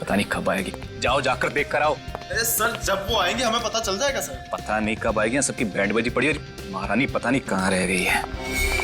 पता नहीं कब आएगी। जाओ जाकर देख कर आओ। अरे सर जब वो आएंगे हमें पता चल जाएगा सर। पता नहीं कब आएगी, सबकी बैंड बजी पड़ी है। महारानी पता नहीं कहाँ रह गई है।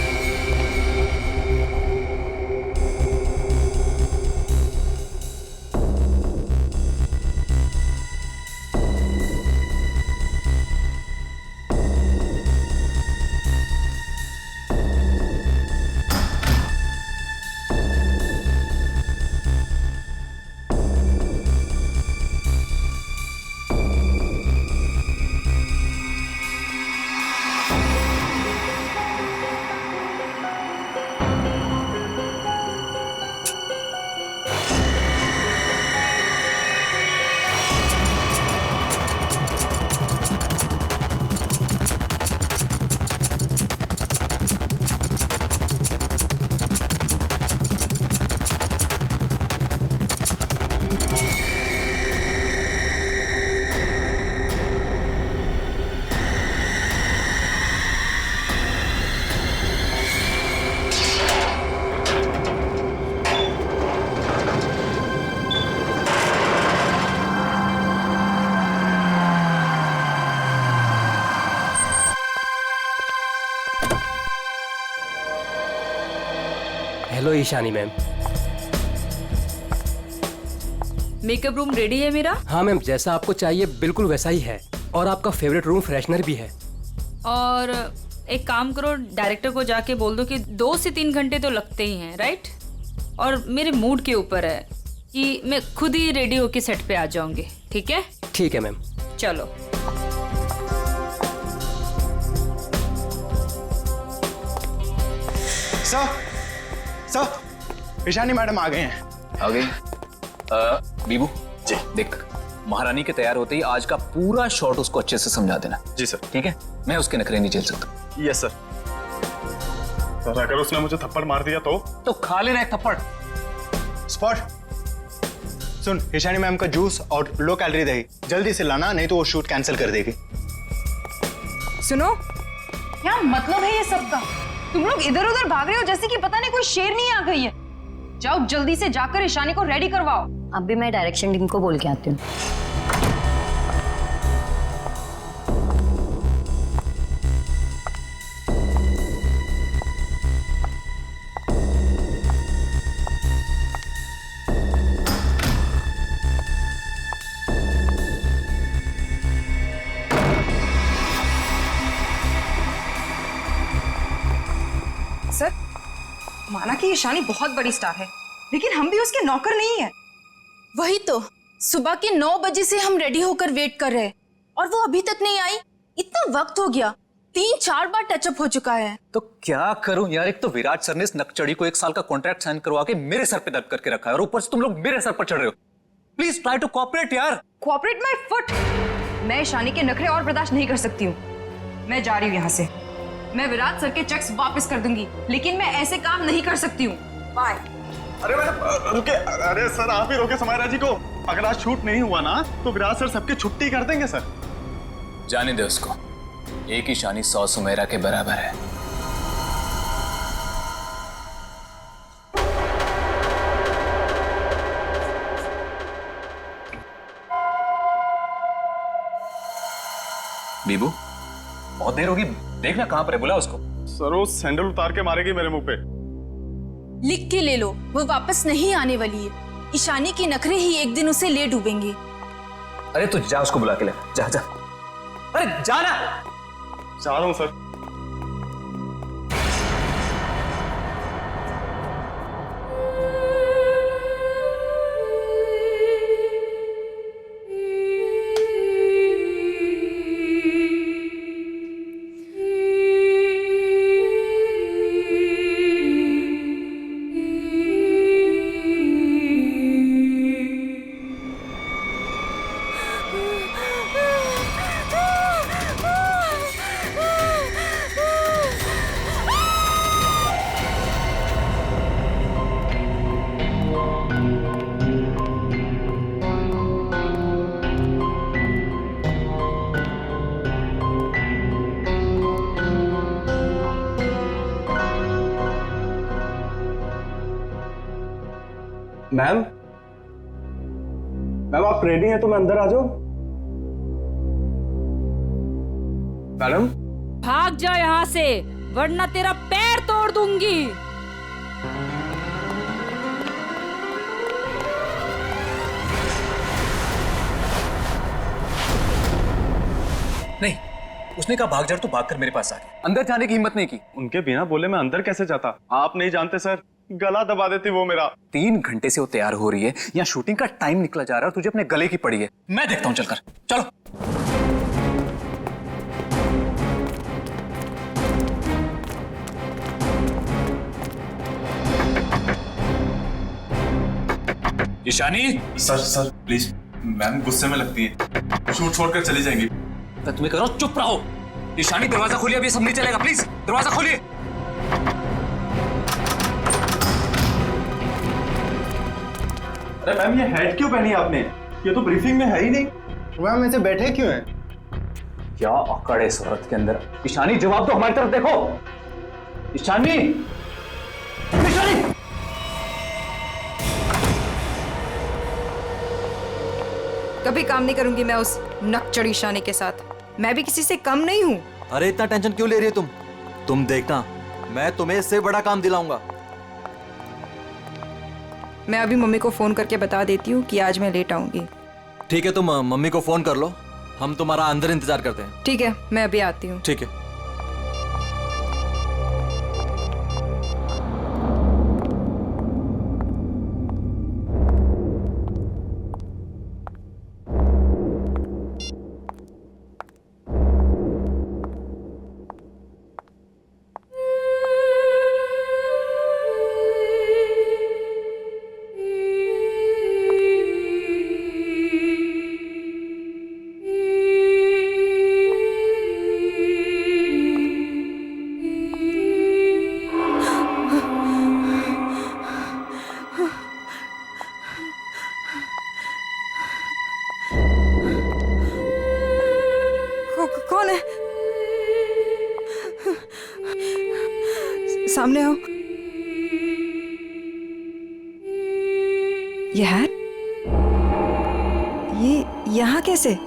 Hello Ishani ma'am. Makeup room ready है मेरा? हाँ मैम, जैसा आपको चाहिए बिल्कुल वैसा ही है, और आपका फेवरेट रूम फ्रेशनर भी है। और एक काम करो, डायरेक्टर को जाके बोल दो कि 2 से 3 घंटे तो लगते ही हैं, राइट? और मेरे मूड के ऊपर है कि मैं खुद ही रेडी होके सेट पे आ जाऊंगी, ठीक है? ठीक है मैम। चलो। सर ईशानी मैडम आ गए हैं। आ गई? बीबू जी देख, महारानी के तैयार होते ही आज का पूरा शॉट उसको अच्छे से समझा देना। जी सर। ठीक है, मैं उसके नखरे नहीं झेल सकता। Yes sir. सर अगर उसने मुझे थप्पड़ मार दिया तो खा लेना एक थप्पड़। स्पॉट सुन, ईशानी मैम का जूस और लो कैलोरी दही जल्दी से लाना, नहीं तो वो शूट कैंसिल कर देगी। सुनो, क्या मतलब है ये सब का? तुम लोग इधर उधर भाग रहे हो जैसे कि पता नहीं कोई शेरनी आ गई है। जाओ जल्दी से जाकर ईशानी को रेडी करवाओ। अब भी मैं डायरेक्शन टीम को बोल के आती हूँ। सर, माना कि ईशानी बहुत बड़ी स्टार है, लेकिन हम भी उसके नौकर नहीं है। वही तो, सुबह के 9 बजे से हम रेडी होकर वेट कर रहे हैं और वो अभी तक नहीं आई। इतना वक्त हो गया, 3-4 बार टचअप हो चुका है। तो क्या करूं यार, एक तो विराट सर ने इस नकचड़ी को 1 साल का कॉन्ट्रैक्ट साइन करवा के मेरे सर पे दर्द करके रखा है, और ऊपर से तुम लोग मेरे सर पर चढ़ रहे हो। प्लीज ट्राई टू कोऑपरेट यार। Cooperate my foot. मैं ईशानी के नखरे और बर्दाश्त नहीं कर सकती हूँ। मैं जा रही हूँ यहाँ से। मैं विराट सर के चेक्स वापस कर दूंगी, लेकिन मैं ऐसे काम नहीं कर सकती हूँ। बाय। अरे मैडम रुके। अरे सर आप ही रोके समायरा जी को। अगर आज शूट नहीं हुआ ना तो विराट सर सबकी छुट्टी कर देंगे सर। जाने दे उसको, एक ईशानी 100 सुमेरा के बराबर है। बीबू बहुत देर होगी, देखना कहां पर है, बुला उसको। सर वो सैंडल उतार के मारेगी मेरे मुंह पे। लिख के ले लो, वो वापस नहीं आने वाली है। ईशानी के नखरे ही एक दिन उसे ले डूबेंगे। अरे तू जा, उसको बुला के ले। जा जा, अरे जाना। जा रहा हूं सर। मैम मैम आप रेडी हैं तो मैं अंदर आ जाऊं? मैडम भाग जा यहाँ से, वरना तेरा पैर तोड़ दूंगी। नहीं, उसने कहा भाग जा तो भागकर मेरे पास आ गया। अंदर जाने की हिम्मत नहीं की। उनके बिना बोले मैं अंदर कैसे जाता? आप नहीं जानते सर, गला दबा देती वो मेरा। 3 घंटे से वो तैयार हो रही है, यहाँ शूटिंग का टाइम निकला जा रहा है और तुझे अपने गले की पड़ी है। मैं देखता हूँ, चलकर चलो। ईशानी, सर प्लीज, मैम गुस्से में लगती है, शूट छोड़कर चली जाएंगी। तो तुम्हें करो, चुप रहो। ईशानी दरवाजा खोलिए, अभी सब नहीं चलेगा, प्लीज दरवाजा खोलिए। अरे मैम ये हेड क्यों पहनी आपने? ये तो ब्रीफिंग में है ही नहीं। मैम ऐसे बैठे क्यों हैं? क्या अकड़ है इस औरत के अंदर। ईशानी जवाब दो, हमारी तरफ देखो। ईशानी, ईशानी। कभी काम नहीं करूंगी मैं उस नकचड़ी शानी के साथ। मैं भी किसी से कम नहीं हूँ। अरे इतना टेंशन क्यों ले रही हो तुम देखना, मैं तुम्हें इससे बड़ा काम दिलाऊंगा। मैं अभी मम्मी को फोन करके बता देती हूँ कि आज मैं लेट आऊंगी। ठीक है, तुम मम्मी को फोन कर लो, हम तुम्हारा अंदर इंतजार करते हैं। ठीक है, मैं अभी आती हूँ। ठीक है। कौन है? सामने आओ। ये हैट, ये यहाँ कैसे?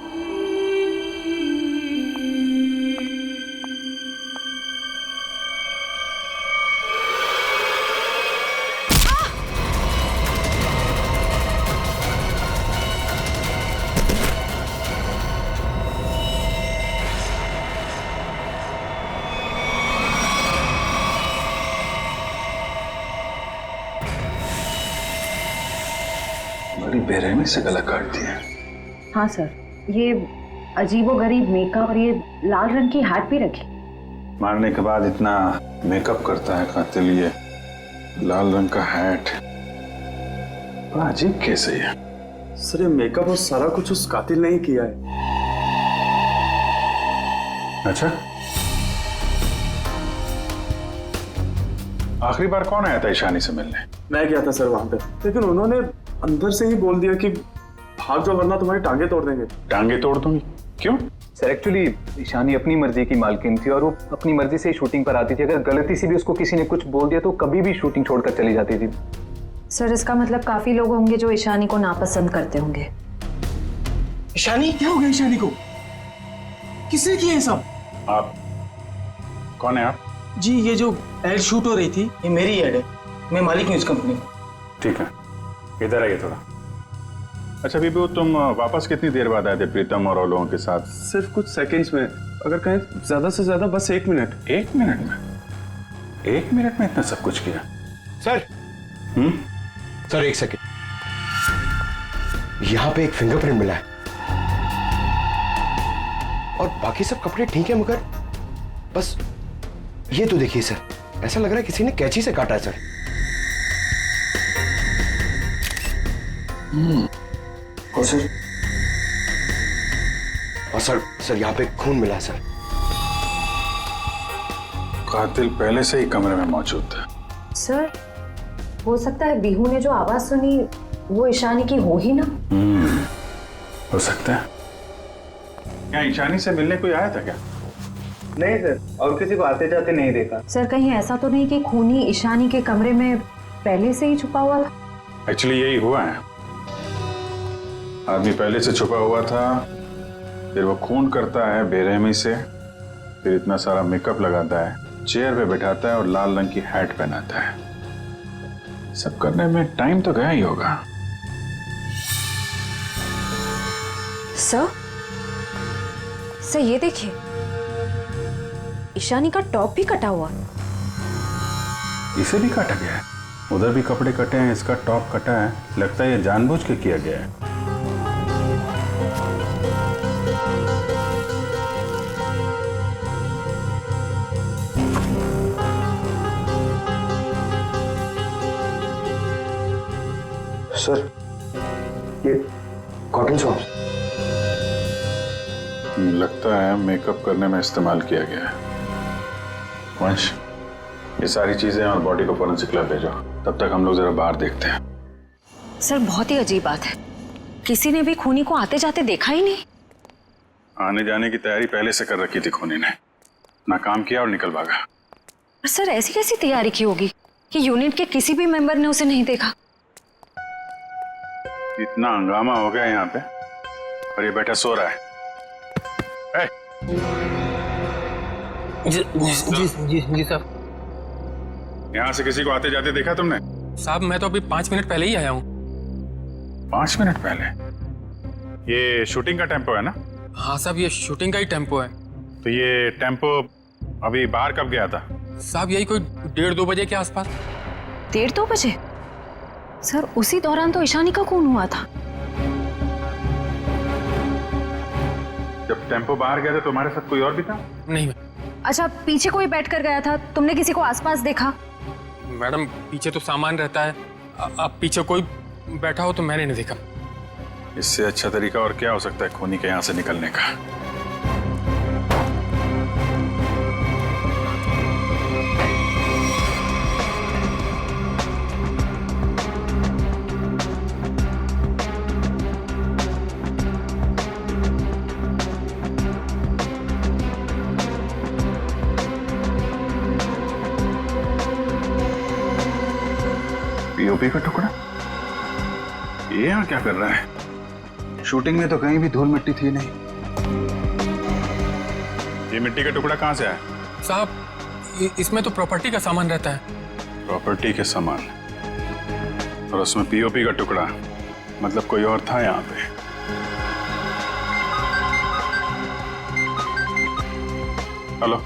बड़ी बेरहमी से गला काट दिया। हाँ सर, ये अजीबोगरीब मेकअप और ये लाल रंग की हैट भी रखी। मारने के बाद इतना मेकअप करता है कातिल, ये लाल रंग का हैट बड़ा अजीब केस है ये। सर ये मेकअप और सारा कुछ उस कातिल ने ही किया है। अच्छा, आखिरी बार कौन आया था ईशानी से मिलने? मैं गया था सर वहां पे, लेकिन उन्होंने अंदर से ही बोल दिया कि भाग जाओ वरना तुम्हारी टांगे तोड़ देंगे। टांगे तोड़ दूंगी? क्यों? सर एक्चुअली ईशानी अपनी मर्जी की मालकिन थी और वो अपनी मर्जी से ही शूटिंग पर आती थी। अगर गलती से भी उसको किसी ने कुछ बोल दिया तो कभी भी शूटिंग छोड़कर चली जाती थी। सर इसका मतलब काफी लोग होंगे जो ईशानी को नापसंद करते होंगे। ईशानी क्या हो गया? ईशानी को किसने किया ये सब? आप कौन है? आप जी ये जो एड शूट हो रही थी ये मेरी एड है, मैं मालिक हूँ इस कंपनी का। ठीक है, इधर आइए थोड़ा। अच्छा बीबू, तुम वापस कितनी देर बाद आए थे प्रीतम और लोगों के साथ? सिर्फ कुछ सेकंड्स में, अगर कहें ज्यादा से ज्यादा बस 1 मिनट। 1 मिनट में? 1 मिनट में इतना सब कुछ किया? सर सर एक सेकंड, यहाँ पे एक फिंगरप्रिंट मिला है और बाकी सब कपड़े ठीक है, मगर बस ये तो देखिए सर, ऐसा लग रहा है किसी ने कैंची से काटा है सर। और सर यहाँ पे खून मिला है सर। कातिल पहले से ही कमरे में मौजूद था। सर हो सकता है बिहू ने जो आवाज सुनी वो ईशानी की हो ही ना। हो सकता है। क्या ईशानी से मिलने कोई आया था क्या? नहीं सर, और किसी को आते जाते नहीं देखा। सर कहीं ऐसा तो नहीं कि खूनी ईशानी के कमरे में पहले से ही छुपा हुआ था? एक्चुअली यही हुआ है। आदमी पहले से छुपा हुआ था, फिर वो खून करता है बेरहमी से, फिर इतना सारा मेकअप लगाता है, चेयर पे बैठाता है और लाल रंग की हैट पहनाता है। सब करने में टाइम तो गया ही होगा। सर ये देखिए, ईशानी का टॉप भी कटा हुआ। इसे भी काटा गया है, उधर भी कपड़े कटे हैं, इसका टॉप कटा है। लगता है ये जानबूझ के किया गया है। सर ये कॉटन सॉक्स लगता है मेकअप करने में इस्तेमाल किया गया है। वंश, ये सारी चीजें और बॉडी को फोरेंसिक लैब भेजो, तब तक हम लोग जरा बाहर देखते हैं। सर बहुत ही अजीब बात है, किसी ने भी खूनी को आते जाते देखा ही नहीं। आने जाने की तैयारी पहले से कर रखी थी खूनी ने, ना काम किया और निकल भागा। पर सर ऐसी कैसी तैयारी की होगी कि यूनिट के किसी भी मेंबर ने उसे नहीं देखा? इतना हंगामा हो गया यहाँ पे और ये बेटा सो रहा है। जी साहब। यहाँ से किसी को आते जाते देखा तुमने? साहब मैं तो अभी 5 मिनट पहले ही आया हूँ। 5 मिनट पहले? ये शूटिंग का टेम्पो है ना? हाँ साहब, ये शूटिंग का ही टेम्पो है। तो ये टेम्पो अभी बाहर कब गया था? साहब यही कोई 1:30-2 बजे के आसपास। 1:30-2 बजे? सर उसी दौरान तो ईशानी का खून हुआ था। जब टेम्पो बाहर गया था तुम्हारे साथ कोई और भी था? नहीं। अच्छा, पीछे कोई बैठ कर गया था, तुमने किसी को आसपास देखा? मैडम पीछे तो सामान रहता है, अब पीछे कोई बैठा हो तो मैंने नहीं देखा। इससे अच्छा तरीका और क्या हो सकता है खूनी के यहाँ से निकलने का? पीओपी का टुकड़ा ये यहाँ क्या कर रहा है? शूटिंग में तो कहीं भी धूल मिट्टी थी नहीं। ये मिट्टी का टुकड़ा कहाँ से आया? साहब इसमें तो प्रॉपर्टी का सामान रहता है। प्रॉपर्टी के सामान और उसमें पीओपी का टुकड़ा, मतलब कोई और था यहाँ पे। हेलो,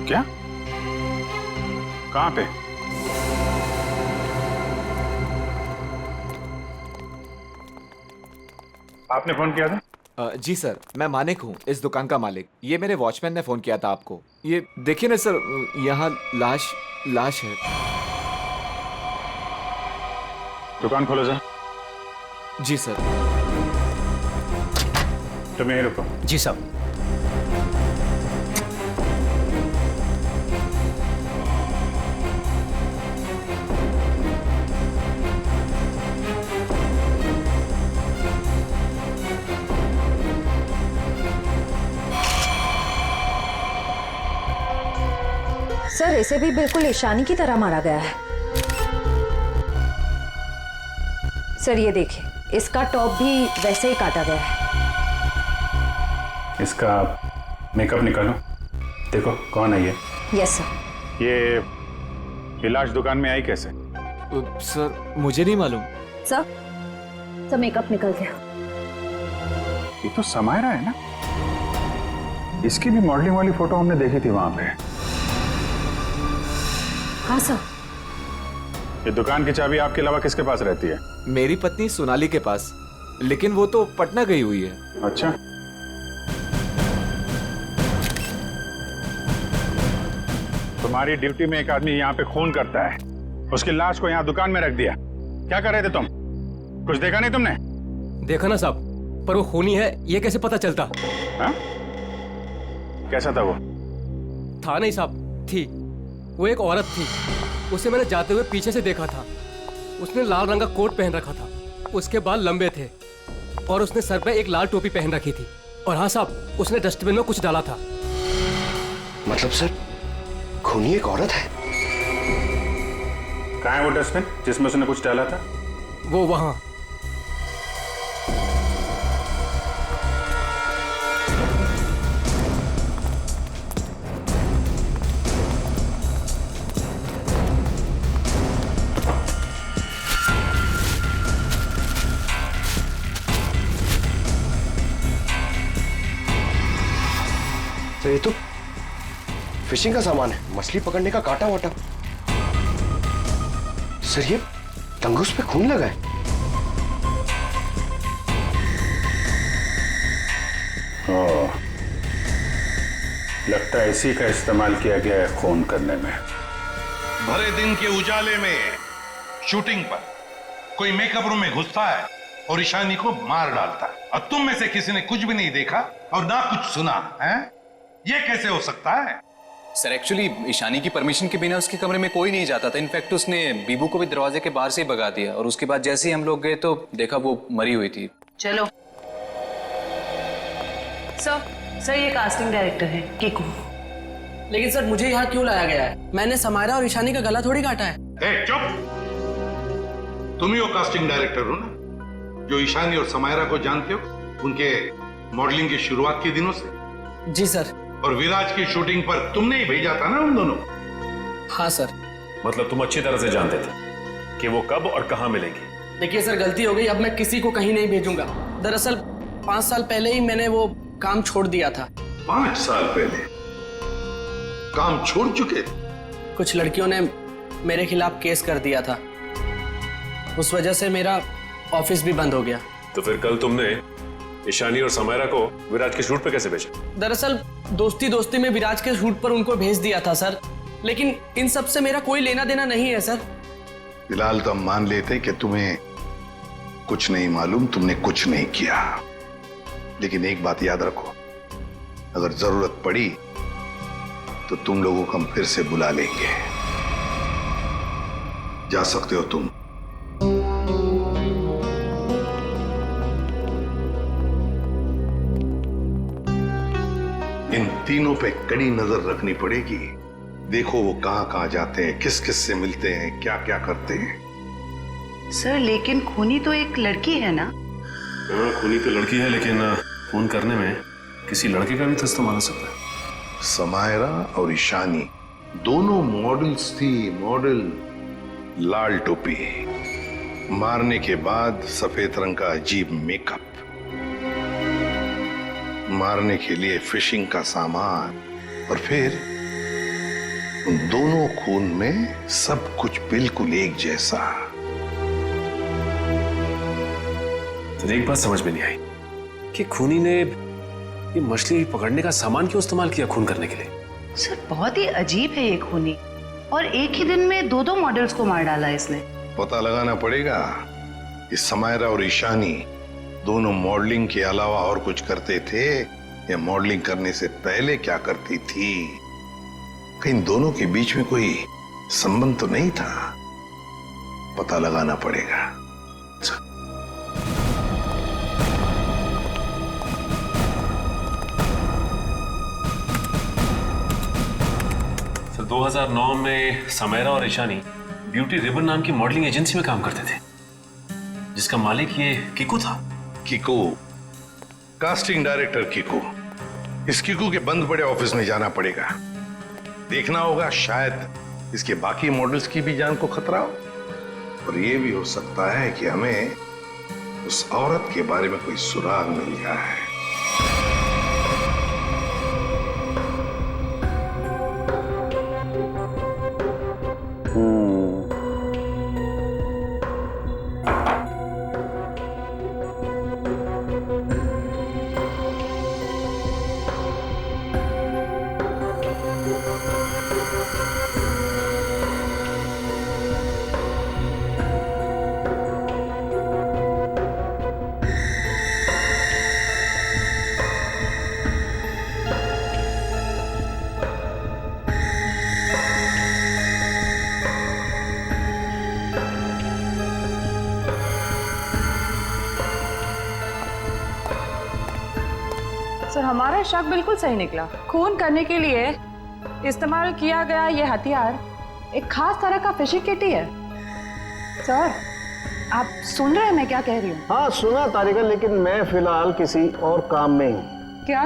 क्या? कहाँ पे? आपने फोन किया था? जी सर, मैं मानिक हूँ, इस दुकान का मालिक। ये मेरे वॉचमैन ने फोन किया था आपको। ये देखिए ना सर, यहाँ लाश है। दुकान खोलो सर। जी सर। तुम यहीं रुको। जी साहब। सर इसे भी बिल्कुल ईशानी की तरह मारा गया है। सर ये देखिए, इसका टॉप भी वैसे ही काटा गया है। इसका मेकअप निकालो, देखो कौन है ये। Yes sir. ये लाश दुकान में आई कैसे? सर मुझे नहीं मालूम। सर मेकअप निकल गया। ये तो समायरा है ना? इसकी भी मॉडलिंग वाली फोटो हमने देखी थी वहां पे। हाँ सर। ये दुकान की चाबी आपके अलावा किसके पास रहती है? मेरी पत्नी सोनाली के पास, लेकिन वो तो पटना गई हुई है। अच्छा, तुम्हारी ड्यूटी में एक आदमी यहाँ पे खून करता है, उसकी लाश को यहाँ दुकान में रख दिया। क्या कर रहे थे तुम? कुछ देखा नहीं तुमने? देखा ना साहब, पर वो खूनी है ये कैसे पता चलता? हा? कैसा था वो? था नहीं साहब, थी। वो एक औरत थी, उसे मैंने जाते हुए पीछे से देखा था। उसने लाल रंग का कोट पहन रखा था, उसके बाल लंबे थे और उसने सर पे एक लाल टोपी पहन रखी थी। और हाँ साहब, उसने डस्टबिन में कुछ डाला था। मतलब सर खूनी एक औरत है? कहाँ है वो डस्टबिन जिसमें उसने कुछ डाला था? वो वहाँ। तो ये तो फिशिंग का सामान है, मछली पकड़ने का कांटा वाटा। सर ये तंगूस पे खून लगा है। लगता है इसी का इस्तेमाल किया गया है खून करने में। भरे दिन के उजाले में शूटिंग पर कोई मेकअप रूम में घुसता है और ईशानी को मार डालता है, और तुम में से किसी ने कुछ भी नहीं देखा और ना कुछ सुना है? ये कैसे हो सकता है? सर एक्चुअली ईशानी की परमिशन के बिना उसके कमरे में कोई नहीं जाता था। इनफैक्ट उसने बीबू को भी दरवाजे के बाहर से ही भगा दिया, और उसके बाद जैसे ही हम लोग गए तो देखा वो मरी हुई थी। चलो सर ये कास्टिंग डायरेक्टर है कीकू। लेकिन सर मुझे यहाँ क्यों लाया गया है? मैंने समायरा और ईशानी का गला थोड़ी काटा है। चुप! तुम ही वो कास्टिंग डायरेक्टर हो ना, जो ईशानी और समायरा को जानते हो उनके मॉडलिंग की शुरुआत के दिनों से? जी सर। और विराज की शूटिंग पर तुमने ही भेजा था ना उन दोनों? हाँ सर। मतलब तुम अच्छी तरह से जानते थे कि वो कब और कहाँ मिलेंगी? देखिए सर, गलती हो गई, अब मैं किसी को कहीं नहीं भेजूंगा। दरअसल 5 साल पहले ही मैंने वो काम छोड़ दिया था। 5 साल पहले काम छोड़ चुके थे? कुछ लड़कियों ने मेरे खिलाफ केस कर दिया था, उस वजह से मेरा ऑफिस भी बंद हो गया। तो फिर कल तुमने ईशानी और समायरा को विराज के शूट पे कैसे भेजा? दरअसल दोस्ती दोस्ती में विराज के शूट पर उनको भेज दिया था सर, लेकिन इन सब से मेरा कोई लेना देना नहीं है सर। फिलहाल तो हम मान लेते कि तुम्हें कुछ नहीं मालूम, तुमने कुछ नहीं किया। लेकिन एक बात याद रखो, अगर जरूरत पड़ी तो तुम लोगों को हम फिर से बुला लेंगे। जा सकते हो तुम। इन तीनों पे कड़ी नजर रखनी पड़ेगी। देखो वो कहां जाते हैं, किस किस से मिलते हैं, क्या क्या करते हैं। सर लेकिन खूनी तो एक लड़की है ना? हाँ, खूनी तो लड़की है, लेकिन खून करने में किसी लड़के का भी तो इस्तेमाल हो सकता है। समायरा और ईशानी दोनों मॉडल्स थी, मॉडल। लाल टोपी, मारने के बाद सफेद रंग का अजीब मेकअप, मारने के लिए फिशिंग का सामान, और फिर उन दोनों खून में सब कुछ बिल्कुल एक जैसा। तो एक बात समझ में नहीं आई कि खूनी ने ये मछली पकड़ने का सामान क्यों इस्तेमाल किया खून करने के लिए? सर बहुत ही अजीब है ये खूनी, और एक ही दिन में 2 मॉडल्स को मार डाला इसने। पता लगाना पड़ेगा कि समायरा और ईशानी दोनों मॉडलिंग के अलावा और कुछ करते थे, या मॉडलिंग करने से पहले क्या करती थी। कहीं दोनों के बीच में कोई संबंध तो नहीं था, पता लगाना पड़ेगा। सर 2009 में समायरा और ईशानी ब्यूटी रिबन नाम की मॉडलिंग एजेंसी में काम करते थे, जिसका मालिक ये कीकू था। Kiku, casting director Kiku. इस कीकू के बंद पड़े ऑफिस में जाना पड़ेगा, देखना होगा शायद इसके बाकी मॉडल्स की भी जान को खतरा हो, और ये भी हो सकता है कि हमें उस औरत के बारे में कोई सुराग मिल जाए। सर हमारा शक बिल्कुल सही निकला। खून करने के लिए इस्तेमाल किया गया ये हथियार एक खास तरह का फिशिंग किट ही है। सर आप सुन रहे हैं मैं क्या कह रही हूँ? हाँ सुना तारिका, लेकिन मैं फिलहाल किसी और काम में हूँ। क्या?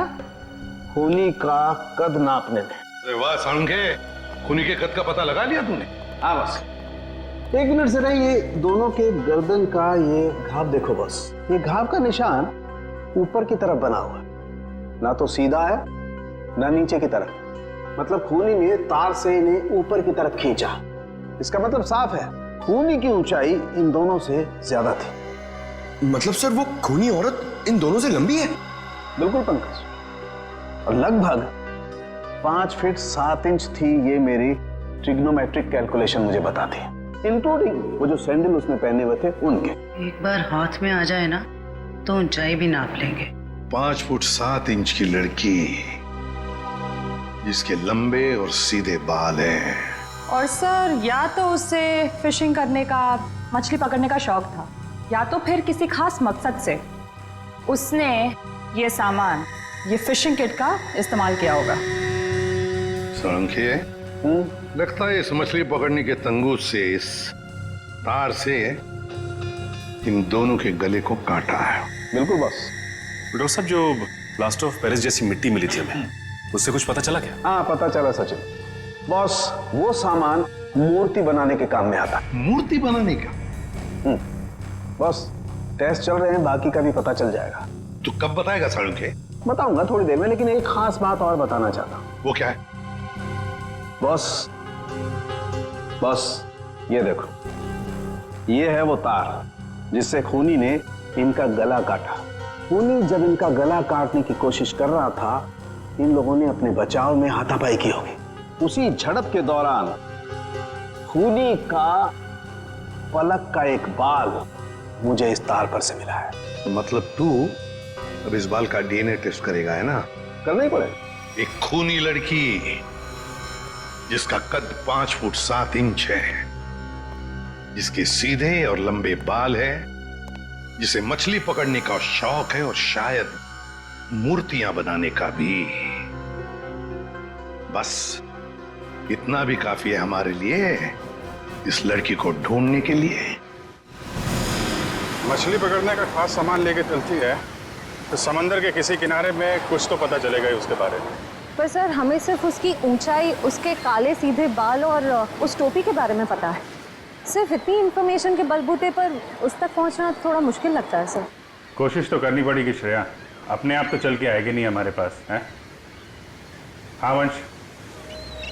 खूनी का कद नापने में। अरे वाह सालुंखे, खूनी के कद का पता लगा लिया तूने? हाँ बस 1 मिनट से नहीं, ये दोनों के गर्दन का ये घाव देखो बस। ये घाव का निशान ऊपर की तरफ बना हुआ है, ना तो सीधा है ना नीचे की तरफ। मतलब खूनी ने तार से इन्हें ऊपर की तरफ खींचा। इसका मतलब साफ है, खूनी की ऊंचाई इन दोनों से ज्यादा थी। मतलब सर वो खूनी औरत इन दोनों से लंबी है? बिल्कुल पंकज, और लगभग 5 फीट 7 इंच थी। ये मेरी ट्रिग्नोमेट्रिक कैलकुलेशन मुझे बताती है, इंक्लूडिंग वो जो सैंडल उसने पहने हुए थे उनके। एक बार हाथ में आ जाए ना तो ऊंचाई भी नाप लेंगे। 5 फुट 7 इंच की लड़की जिसके लंबे और सीधे बाल हैं। और सर या तो उसे फिशिंग करने का, मछली पकड़ने का शौक था, या तो फिर किसी खास मकसद से उसने ये सामान, ये फिशिंग किट का इस्तेमाल किया होगा। सालुंखे, लगता है इस मछली पकड़ने के तंगूस से, इस तार से इन दोनों के गले को काटा है। बिल्कुल बस। डॉक्टर साहब, जो प्लास्टर ऑफ पेरिस जैसी मिट्टी मिली थी हमें, उससे कुछ पता चला क्या? हाँ पता चला सचिन। बॉस, वो सामान मूर्ति बनाने के काम में आता है। मूर्ति बनाने का? बस टेस्ट चल रहे हैं, बाकी का भी पता चल जाएगा। तो कब बताएगा सालुंखे? बताऊंगा थोड़ी देर में, लेकिन एक खास बात और बताना चाहता हूँ। वो क्या है? बॉस, ये देखो, ये है वो तार जिससे खूनी ने इनका गला काटा। खूनी जब इनका गला काटने की कोशिश कर रहा था, इन लोगों ने अपने बचाव में हाथापाई की होगी। उसी झड़प के दौरान खूनी का पलक का एक बाल मुझे इस तार पर से मिला है। तो मतलब तू अब इस बाल का डीएनए टेस्ट करेगा, है ना? करना ही पड़ेगा। एक खूनी लड़की जिसका कद 5 फुट 7 इंच है, जिसके सीधे और लंबे बाल है, जिसे मछली पकड़ने का शौक है और शायद मूर्तियां बनाने का भी। बस इतना भी काफी है हमारे लिए, इस लड़की को ढूंढने के लिए। मछली पकड़ने का खास सामान लेके चलती है तो समंदर के किसी किनारे में कुछ तो पता चलेगा ही उसके बारे में। पर सर हमें सिर्फ उसकी ऊंचाई, उसके काले सीधे बाल और उस टोपी के बारे में पता है। सिर्फ इतनी इंफॉर्मेशन के बलबूते पर उस तक पहुंचना थोड़ा मुश्किल लगता है सर। कोशिश तो करनी पड़ेगी श्रेया, अपने आप तो चल के आएगी नहीं हमारे पास, है? हाँ वंश,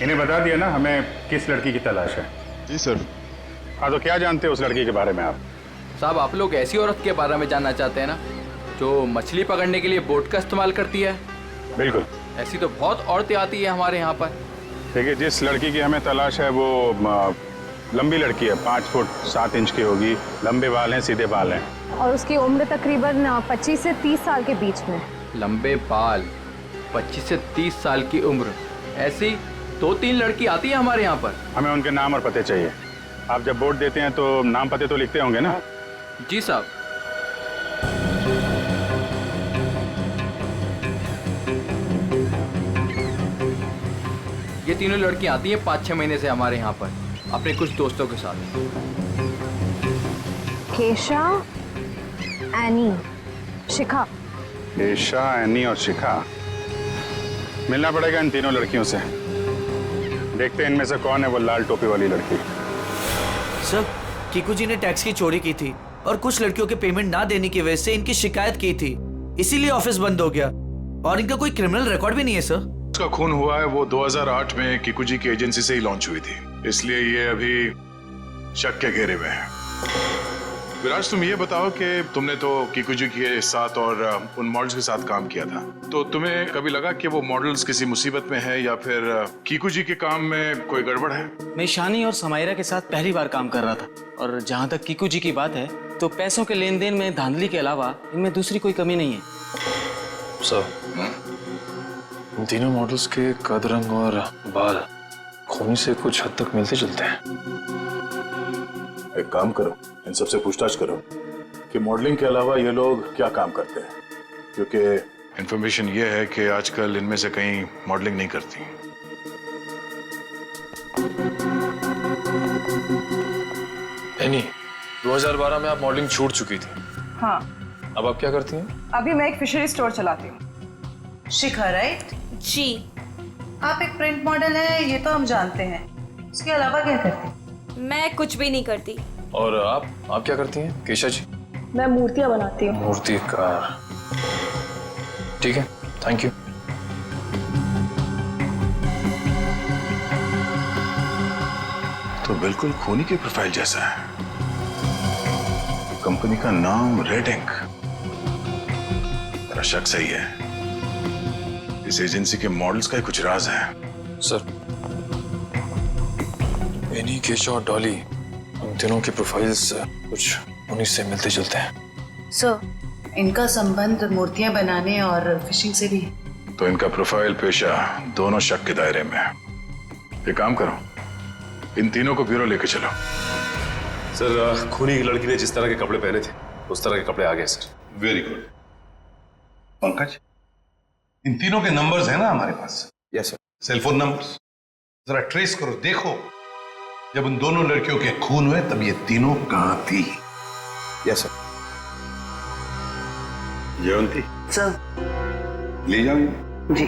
इन्हें बता दिया ना हमें किस लड़की की तलाश है? जी सर। हाँ तो क्या जानते हैं उस लड़की के बारे में आप? साहब, आप लोग ऐसी औरत के बारे में जानना चाहते हैं ना जो मछली पकड़ने के लिए बोट का इस्तेमाल करती है? बिल्कुल। ऐसी तो बहुत औरतें आती है हमारे यहाँ पर। देखिए, जिस लड़की की हमें तलाश है वो लंबी लड़की है, 5 फुट 7 इंच की होगी, लंबे बाल हैं, सीधे बाल हैं। और उसकी उम्र तकरीबन 25 से 30 साल के बीच में। लंबे बाल, 25 से 30 साल की उम्र, ऐसी 2-3 लड़की आती है हमारे यहाँ पर। हमें उनके नाम और पते चाहिए। आप जब वोट देते हैं तो नाम पते तो लिखते होंगे ना? जी साहब। ये तीनों लड़कियां आती हैं 5-6 महीने से हमारे यहाँ पर अपने कुछ दोस्तों के साथ। केशा, एनी, शिखा। केशा, एनी और शिखा। मिलना पड़ेगा इन तीनों लड़कियों से। देखते हैं इनमें से कौन है वो लाल टोपी वाली लड़की। सर, कीकू जी ने टैक्स की चोरी की थी और कुछ लड़कियों के पेमेंट ना देने की वजह से इनकी शिकायत की थी, इसीलिए ऑफिस बंद हो गया। और इनका कोई क्रिमिनल रिकॉर्ड भी नहीं है सर। उसका खून हुआ है वो 2008 में कीकू जी की एजेंसी से ही लॉन्च हुई थी, इसलिए ये अभी शक के घेरे में है। विराज, तुम ये बताओ कि तुमने तो कीकू जी के साथ और उन मॉडल्स के साथ काम किया था, तो तुम्हें कभी लगा कि वो मॉडल्स किसी मुसीबत में है या फिर कीकू जी के काम में कोई गड़बड़ है? मैं शानी और समायरा के साथ पहली बार काम कर रहा था, और जहाँ तक कीकू जी की बात है तो पैसों के लेन देन में धांधली के अलावा इनमें दूसरी कोई कमी नहीं है। सर, इन तीनों मॉडल्स के कद, रंग और बाल खूनी से कुछ हद तक मिलते जुलते हैं। एक काम करो, इन सबसे पूछताछ करो कि मॉडलिंग के अलावा ये लोग क्या काम करते हैं, क्योंकि इंफॉर्मेशन ये है कि आजकल इनमें से कहीं मॉडलिंग नहीं करती। एनी, 2012 में आप मॉडलिंग छूट चुकी थी, हाँ, अब आप क्या करती हैं? अभी मैं एक फिशरी स्टोर चलाती हूँ। शिखा, राइट? जी। आप एक प्रिंट मॉडल है, ये तो हम जानते हैं। उसके अलावा क्या करते हैं? मैं कुछ भी नहीं करती। और आप क्या करती हैं केशा जी? मैं मूर्तियाँ बनाती हूँ। मूर्तिकार, ठीक है, थैंक यू। तो बिल्कुल खूनी की प्रोफाइल जैसा है। कंपनी का नाम रेड इंक। मेरा शक सही है, इस एजेंसी के मॉडल्स का ही कुछ राज है। सर, एनी, केशा और डॉली, उन तीनों की प्रोफाइल्स कुछ उन्हीं से मिलते जुलते हैं। सर, इनका संबंध मूर्तियां बनाने और फिशिंग से भी है। तो इनका प्रोफाइल पेशा दोनों शक के दायरे में है। एक काम करो, इन तीनों को ब्यूरो लेके चलो। सर, खूनी की लड़की ने जिस तरह के कपड़े पहने थे उस तरह के कपड़े आ गए सर। Very good. पंकज, इन तीनों के नंबर्स हैं ना हमारे पास? Yes sir. सेलफोन नंबर्स जरा ट्रेस करो, देखो जब उन दोनों लड़कियों के खून हुए तब ये तीनों कहां थी। Yes sir. जयंती सर, ले जाओ। जी,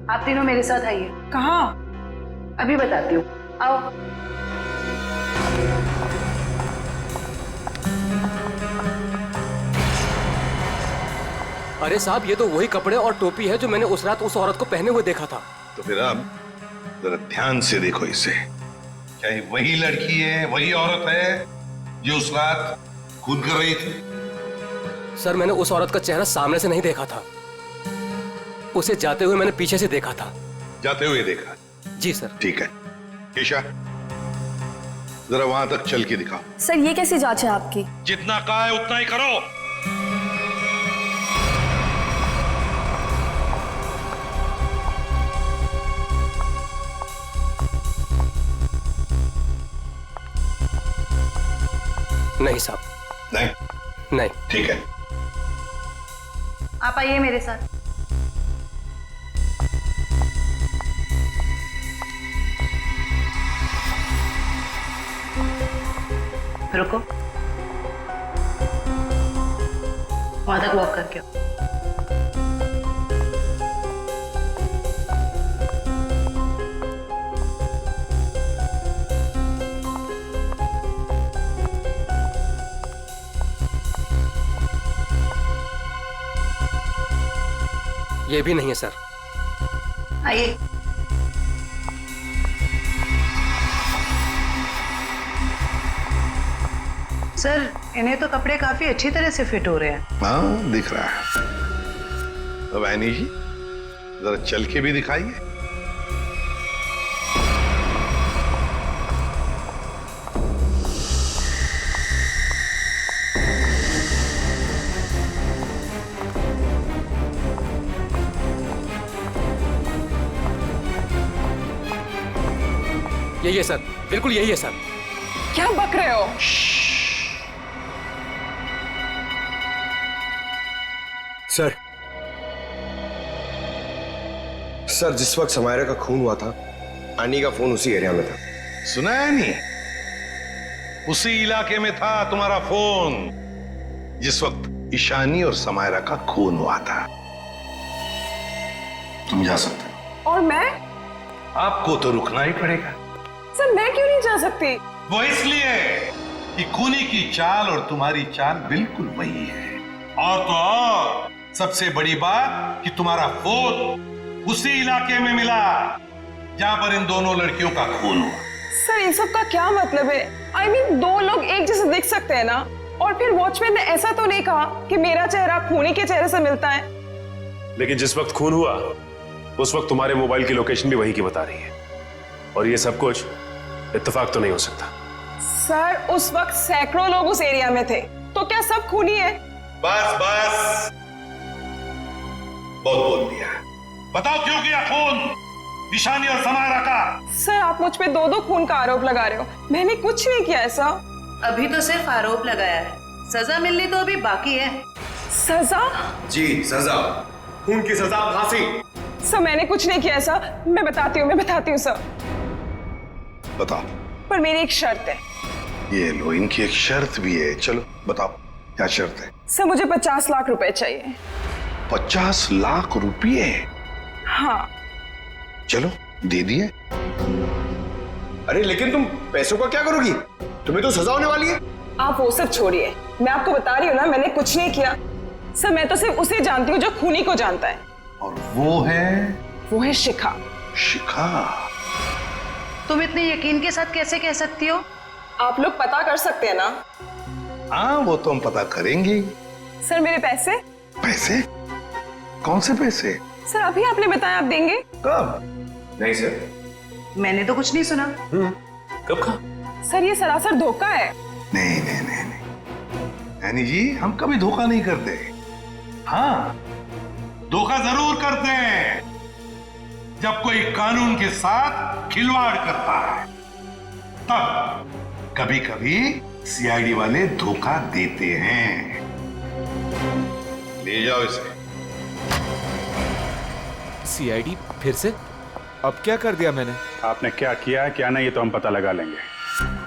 आप तीनों मेरे साथ आइए। कहाँ? अभी बताती हूँ, आओ। अरे साहब, ये तो वही कपड़े और टोपी है जो मैंने उस रात उस औरत को पहने हुए देखा था। तो फिर अब जरा ध्यान से देखो इसे। क्या ये वही लड़की है, वही औरत है जो उस रात खून कर रही थी? सर, मैंने उस औरत का चेहरा सामने से नहीं देखा था, उसे जाते हुए मैंने पीछे से देखा था। जाते हुए देखा? जी सर। ठीक है, केशा जरा वहां तक चल के दिखाओ। सर, ये कैसी जांच है आपकी? जितना कहा है उतना ही करो। नहीं साहब। नहीं? नहीं। ठीक है, आप आइए मेरे साथ। रुको, वहां तक वॉक करके आओ। ये भी नहीं है सर। आइए। सर, इन्हें तो कपड़े काफी अच्छी तरह से फिट हो रहे हैं। हाँ, दिख रहा है। अब ऐनी जी जरा चल के भी दिखाइए। यही है सर, बिल्कुल यही है सर। क्या बक रहे हो? सर, जिस वक्त समायरा का खून हुआ था, आनी का फोन उसी एरिया में था। सुना है नहीं? उसी इलाके में था तुम्हारा फोन जिस वक्त ईशानी और समायरा का खून हुआ था। तुम जा सकते हो। और मैं? आपको तो रुकना ही पड़ेगा। सर, मैं क्यों नहीं जा सकती? वो इसलिए कि खूनी की चाल और तुम्हारी चाल बिल्कुल वही है। और तो और सबसे बड़ी बात कि तुम्हारा फोन उसी इलाके में मिला जहां पर इन दोनों लड़कियों का खून हुआ। सर, इन सब का क्या मतलब है? I mean, दो लोग एक जैसे दिख सकते हैं ना? और फिर वॉचमैन ने ऐसा तो नहीं कहा कि मेरा चेहरा खूनी के चेहरे से मिलता है। लेकिन जिस वक्त खून हुआ उस वक्त तुम्हारे मोबाइल की लोकेशन भी वही की बता रही है, और ये सब कुछ इत्तेफाक तो नहीं हो सकता। सर, उस वक्त सैकड़ों लोग उस एरिया में थे, तो क्या सब खूनी है? बस बस, बहुत बोल दिया। बताओ क्यों किया खून ईशानी और समायरा का? सर, आप मुझ पे दो खून का आरोप लगा रहे हो। मैंने कुछ नहीं किया ऐसा। अभी तो सिर्फ आरोप लगाया है, सजा मिलनी तो अभी बाकी है। सजा? जी, सजा, खून की सजा, फांसी। सर, मैंने कुछ नहीं किया ऐसा। मैं बताती हूँ सर। बताओ। पर मेरी एक शर्त है। ये लो, इनकी एक शर्त भी है। चलो बताओ क्या शर्त है? सर मुझे 50 लाख रुपए चाहिए। 50 लाख रुपये? हाँ। चलो दे दिए। अरे लेकिन तुम पैसों का क्या करोगी? तुम्हें तो सजा होने वाली है। आप वो सब छोड़िए, मैं आपको बता रही हूँ ना, मैंने कुछ नहीं किया। सर मैं तो सिर्फ उसे जानती हूँ जो खूनी को जानता है। और वो है शिखा। शिखा? तुम इतने यकीन के साथ कैसे कह सकती हो? आप लोग पता कर सकते हैं ना? हाँ वो तो हम पता करेंगे। सर मेरे पैसे? पैसे? कौन से पैसे? सर अभी आपने बताया आप देंगे। कब? नहीं सर, मैंने तो कुछ नहीं सुना। कब कहा? सर ये सरासर धोखा है। नहीं नहीं नहीं नहीं यानी जी, हम कभी धोखा नहीं करते। हाँ धोखा जरूर करते हैं जब कोई कानून के साथ खिलवाड़ करता है, तब कभी कभी सीआईडी वाले धोखा देते हैं। ले जाओ इसे। सीआईडी फिर से? अब क्या कर दिया मैंने? आपने क्या किया है क्या नहीं ये तो हम पता लगा लेंगे,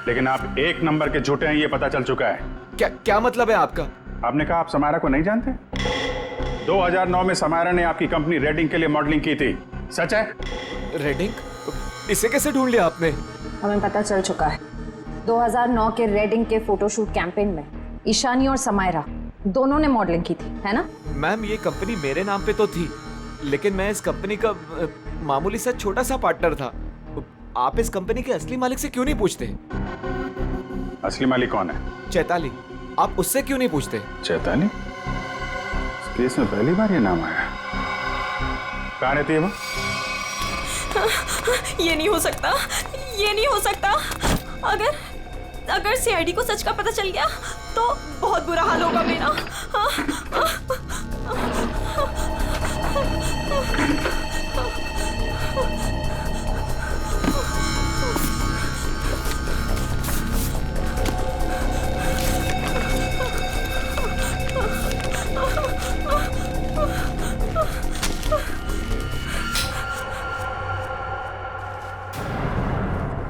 लेकिन आप एक नंबर के झूठे हैं ये पता चल चुका है। क्या मतलब है आपका? आपने कहा आप समायरा को नहीं जानते? 2009 में समायरा ने आपकी कंपनी रेडिंग के लिए मॉडलिंग की थी, सच है? रेडिंग? इसे कैसे ढूंढ लिया आपने? हमें पता चल चुका है। 2009 के रेडिंग के फोटोशूट कैंपेन में ईशानी और समायरा दोनों ने मॉडलिंग की थी, है ना? मैम ये कंपनी मेरे नाम पे तो थी, लेकिन मैं इस कंपनी का मामूली सा छोटा सा पार्टनर था। आप इस कंपनी के असली मालिक से क्यों नहीं पूछते? असली मालिक कौन है? चैताली। आप उससे क्यों नहीं पूछते? चैताली? इस केस में पहली बार ये नाम आया। कहाँ रहती है वो? ये नहीं हो सकता, ये नहीं हो सकता। अगर सीआईडी को सच का पता चल गया तो बहुत बुरा हाल होगा मेरा।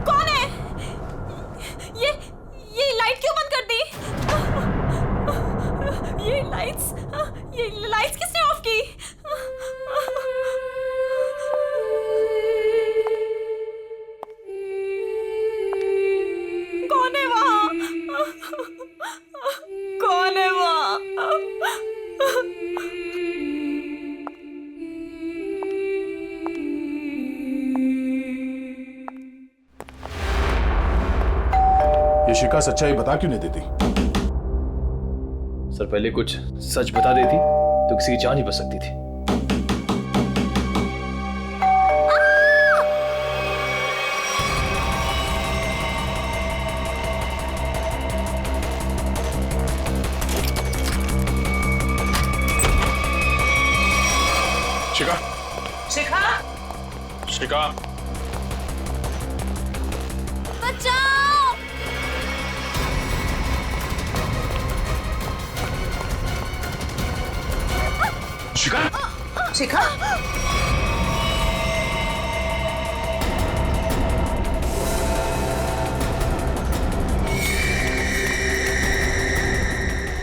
कौन है? ये लाइट क्यों बंद कर दी? ये लाइट्स किसने ऑफ की? कौन है वहां? कौन है वहां? ये शिखा सच्चाई बता क्यों नहीं देती? सर पहले कुछ सच बता देती तो किसी की जान ही बच सकती थी। शिखा? शिखा? शिखा? बचाओ! शिखा? शिखा?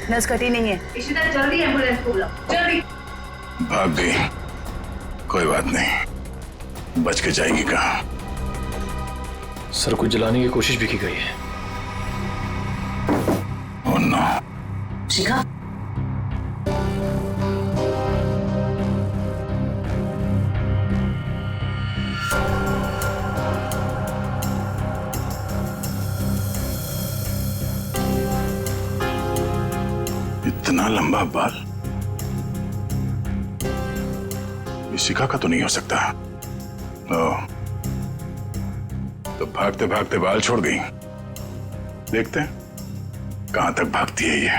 नस कटी नहीं है। इशिता जल्दी एम्बुलेंस को बुलाओ, जल्दी। भाग गई, कोई बात नहीं, बच के जाएगी कहाँ? सर को जलाने की कोशिश भी की गई है। Oh no. शिखा? इतना लंबा बाल? ये शिखा का तो नहीं हो सकता। ओह, तो भागते भागते बाल छोड़ गई। देखते हैं कहां तक भागती है ये।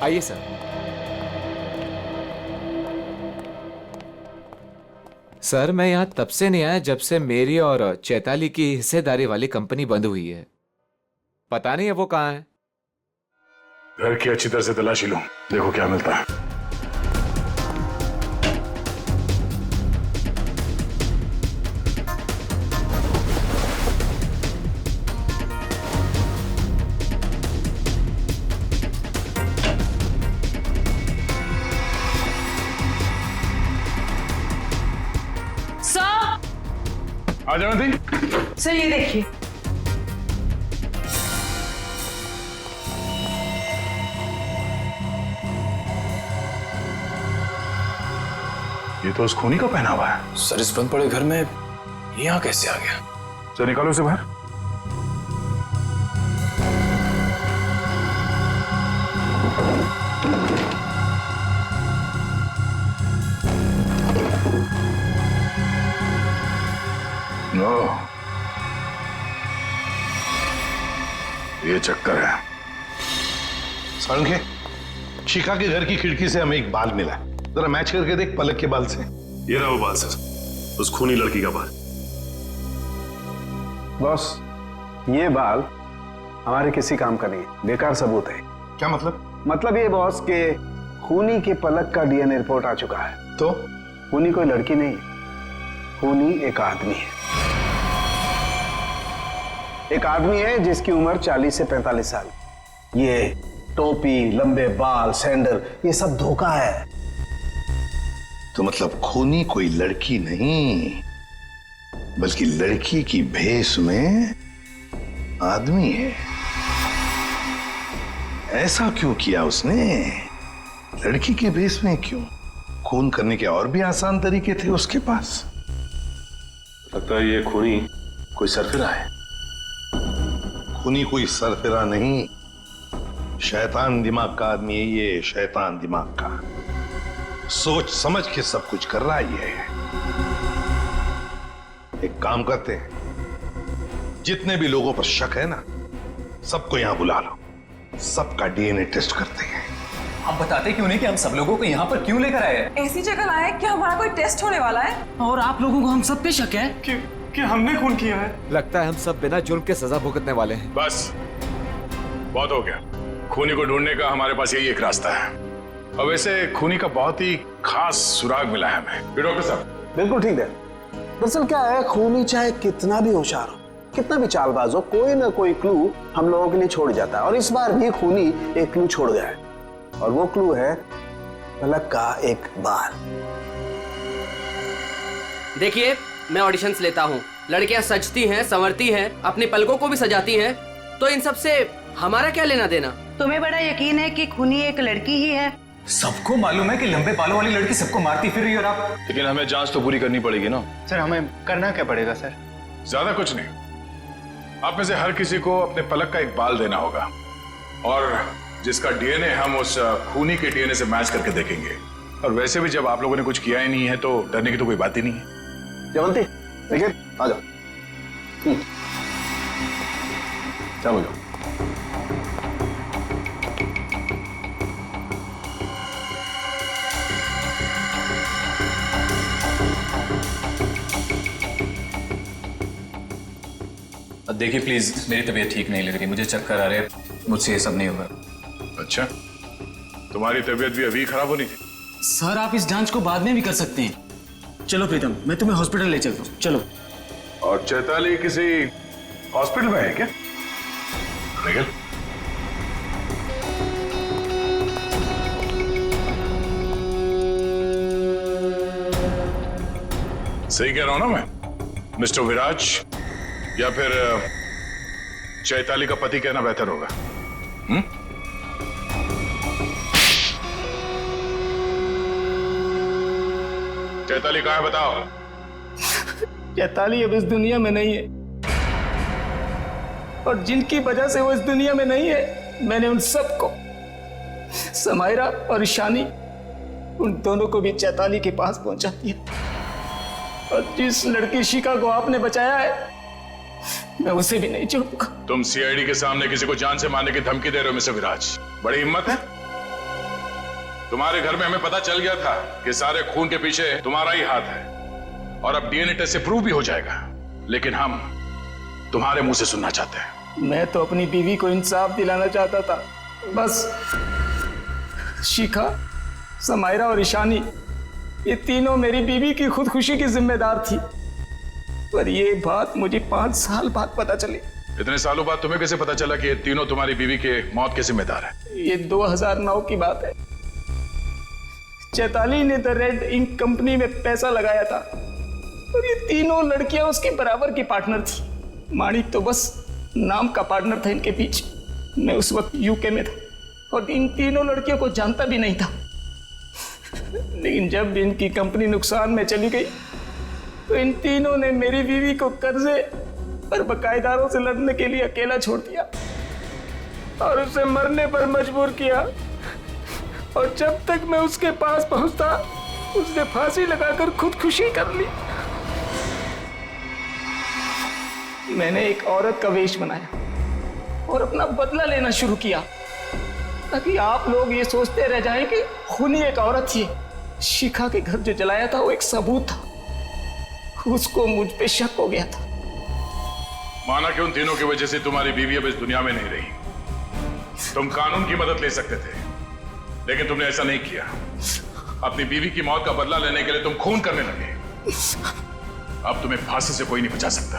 आइए सर। सर मैं यहाँ तब से नहीं आया जब से मेरी और चैताली की हिस्सेदारी वाली कंपनी बंद हुई है। पता नहीं है वो कहाँ है। घर की अच्छी तरह से तलाशी लो, देखो क्या मिलता है। आ जयवंती। सर ये देखिए। ये तो उस खूनी का पहना हुआ है। सर इस बंद पड़े घर में ये यहाँ कैसे आ गया? चल निकालो उसे बाहर। ये चक्कर है। साळुंखे, शिखा के घर की खिड़की से हमें एक बाल मिला है, जरा मैच करके देख पलक के बाल से। ये रहा वो बाल सर, उस खूनी लड़की का बाल। बॉस, ये बाल हमारे किसी काम का नहीं है, बेकार सबूत है। क्या मतलब? मतलब ये बॉस के खूनी के पलक का डीएनए रिपोर्ट आ चुका है। तो खूनी कोई लड़की नहीं है, खूनी एक आदमी है। एक आदमी है जिसकी उम्र 40 से 45 साल। ये टोपी, लंबे बाल, सैंडल, ये सब धोखा है। तो मतलब खूनी कोई लड़की नहीं, बल्कि लड़की की भेष में आदमी है। ऐसा क्यों किया उसने? लड़की के भेष में क्यों? खून करने के और भी आसान तरीके थे उसके पास। लगता है ये खूनी कोई सरफिरा है। खूनी कोई सरफिरा नहीं, शैतान दिमाग का आदमी है ये, शैतान दिमाग का। सोच समझ के सब कुछ कर रहा है ये। एक काम करते हैं, जितने भी लोगों पर शक है ना, सबको यहां बुला लो, सबका डीएनए टेस्ट करते हैं। आप बताते क्यों नहीं कि हम सब लोगों को यहाँ पर क्यों लेकर आए हैं? ऐसी जगह लाया है कि हमारा कोई टेस्ट होने वाला है। और आप लोगों को हम सब पे शक है कि हमने खून किया है। लगता है हम सब बिना जुर्म के सजा भुगतने वाले हैं। बस बहुत हो गया। खूनी को ढूंढने का हमारे पास यही एक रास्ता है। और वैसे खूनी का बहुत ही खास सुराग मिला है हमें। डॉक्टर साहब बिल्कुल ठीक है। दरअसल क्या है, खूनी चाहे कितना भी होशियार हो, कितना भी चालबाज हो, कोई ना कोई क्लू हम लोगों के लिए छोड़ जाता है। और इस बार भी खूनी एक क्लू छोड़ गया है, और वो क्लू है पलक का एक बाल। देखिए, मैं ऑडिशंस लेता हूँ, लड़कियां सजती हैं, संवरती हैं, अपनी पलकों को भी सजाती हैं, तो इन सब से हमारा क्या लेना देना? तुम्हें बड़ा यकीन है कि खूनी एक लड़की ही है? सबको मालूम है कि लंबे बालों वाली लड़की सबको मारती फिर रही है, और आप। लेकिन हमें जांच तो पूरी करनी पड़ेगी ना। सर हमें करना क्या पड़ेगा सर? ज्यादा कुछ नहीं, आप में से हर किसी को अपने पलक का एक बाल देना होगा, और जिसका डीएनए हम उस खूनी के डीएनए से मैच करके देखेंगे। और वैसे भी जब आप लोगों ने कुछ किया ही नहीं है तो डरने की तो कोई बात ही नहीं है। जयवंती देखिए, आ जाओ। चलो जाओ। देखिए प्लीज, मेरी तबीयत ठीक नहीं लग रही, मुझे चक्कर आ रहे हैं, मुझसे ये सब नहीं होगा। अच्छा, तुम्हारी तबीयत भी अभी खराब होनी थी? सर आप इस जांच को बाद में भी कर सकते हैं। चलो प्रीतम, मैं तुम्हें हॉस्पिटल ले चलता हूँ, चलो। और चैताली किसी हॉस्पिटल में है क्या? निकल। सही कह रहा हूं ना मैं? मिस्टर विराज, या फिर चैताली का पति कहना बेहतर होगा। चैताली कहाँ है बताओ? चैताली अब इस दुनिया में नहीं है, और जिनकी वजह से वो इस दुनिया में नहीं है, मैंने उन सबको, समायरा और ईशानी, उन दोनों को भी चैताली के पास पहुंचा दिया। और जिस लड़की शिखा को आपने बचाया है, मैं उसे भी नहीं छोड़ूंगा। तुम सीआईडी के सामने किसी को जान से मारने की धमकी दे रहे हो मिस्टर विराज, बड़ी हिम्मत है। तुम्हारे घर में हमें पता चल गया था कि सारे खून के पीछे तुम्हारा ही हाथ है, और अब डीएनए टेस्ट से प्रूव भी हो जाएगा, लेकिन हम तुम्हारे मुंह से सुनना चाहते हैं। मैं तो अपनी बीवी को इंसाफ दिलाना चाहता था, बस शिखा, समायरा और ईशानी, ये तीनों मेरी बीवी की खुदकुशी की जिम्मेदार थी, पर ये बात मुझे 5 साल बाद पता चली। इतने सालों बाद तुम्हें कैसे पता चला कि ये तीनों तुम्हारी बीवी के मौत के जिम्मेदार है? ये 2009 की बात है। चैताली ने द रेड इंक कंपनी में पैसा लगाया था, और ये तीनों लड़कियां उसके बराबर की पार्टनर थी। माणिक तो बस नाम का पार्टनर था इनके बीच। मैं उस वक्त यूके में था और इन तीनों लड़कियों को जानता भी नहीं था। लेकिन जब इनकी कंपनी नुकसान में चली गई तो इन तीनों ने मेरी बीवी को कर्जे और बकायेदारों से लड़ने के लिए अकेला छोड़ दिया और उसे मरने पर मजबूर किया। और जब तक मैं उसके पास पहुंचता उसने फांसी लगाकर खुदकुशी कर ली। मैंने एक औरत का वेश बनाया और अपना बदला लेना शुरू किया ताकि आप लोग ये सोचते रह जाएं कि खूनी एक औरत थी। शिखा के घर जो जलाया था वो एक सबूत था, उसको मुझ पे शक हो गया था। माना कि उन तीनों की वजह से तुम्हारी बीवी अब इस दुनिया में नहीं रही। तुम कानून की मदद ले सकते थे, लेकिन तुमने ऐसा नहीं किया। अपनी बीवी की मौत का बदला लेने के लिए तुम खून करने लगे। अब तुम्हें फांसी से कोई नहीं बचा सकता।